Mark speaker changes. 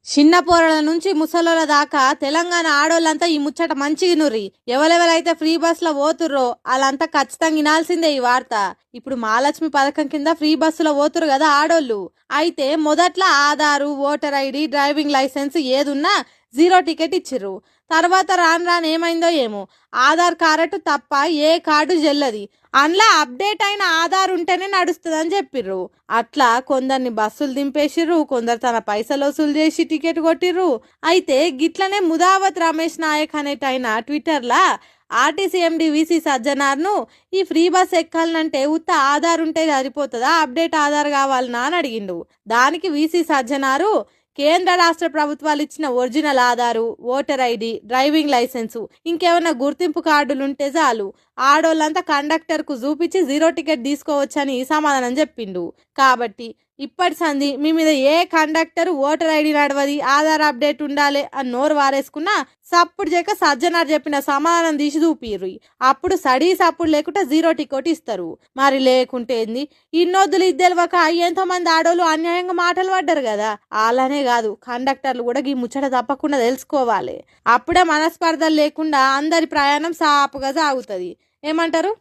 Speaker 1: చిన్న పోరల నుంచి ముసలోళ్ళ దాకా తెలంగాణ ఆడోళ్ళంతా ఈ ముచ్చట మంచిగినుర్రి. ఎవరెవరైతే ఫ్రీ బస్ లో పోతుర్రో వాళ్ళంతా ఖచ్చితంగా వినాల్సిందే ఈ వార్త. ఇప్పుడు మహాలక్ష్మి పథకం కింద ఫ్రీ బస్సులో పోతురు కదా ఆడోళ్ళు. అయితే మొదట్లో Aadhaar, voter ID, driving licence ఏదున్నా జీరో టికెట్ ఇచ్చిర్రు. తర్వాత రాను రాను ఏమైందో ఏమో, ఆధార్ కార్డు తప్ప ఏ కార్డు చెల్లది. అందులో అప్డేట్ అయిన ఆధార్ ఉంటేనే నడుస్తుందని చెప్పిర్రు. అట్లా కొందరిని బస్సులు దింపేసిర్రు, కొందరు తన పైసలు వసూలు చేసి టికెట్ కొట్టిర్రు. అయితే గిట్లనే ముదావత్ రమేష్ నాయక్ అనేటైన ట్విట్టర్లా ఆర్టీసీ ఎండి వీసీ సజ్జనార్ను ఈ ఫ్రీ బస్ ఎక్కాలంటే ఉత్త ఆధార్ ఉంటే సరిపోతుందా, అప్డేట్ ఆధార్ కావాలనా అని అడిగిండు. దానికి వీసీ సజ్జనారు కేంద్ర రాష్ట్ర ప్రభుత్వాలు ఇచ్చిన original Aadhaar, voter ID, driving licence, ఇంకేమైనా గుర్తింపు కార్డులుంటే చాలు, ఆడోళ్ళంతా కండక్టర్కు చూపించి జీరో టికెట్ తీసుకోవచ్చని సమాధానం చెప్పిండు. కాబట్టి ఇప్పటి సంది మీ మీద ఏ కండక్టర్ ఓటర్ ఐడి నడవది, ఆధార్ అప్డేట్ ఉండాలి అని నోరు వారేసుకున్నా సప్పుడు చేయక సజ్జనార్ చెప్పిన సమాధానం తీసి చూపిర్రు. అప్పుడు సడీ సప్పుడు లేకుండా జీరో టికెట్ ఇస్తారు. మరి లేకుంటే ఏంది, ఇన్నొద్దులు ఇద్దెలవక ఎంతోమంది ఆడోళ్ళు అన్యాయంగా మాటలు పడ్డారు కదా. అలానే కాదు, కండక్టర్లు కూడా ఈ ముచ్చట తప్పకుండా తెలుసుకోవాలి. అప్పుడే మనస్పర్ధలు లేకుండా అందరి ప్రయాణం సాపుగా సాగుతుంది. ఏమంటారు?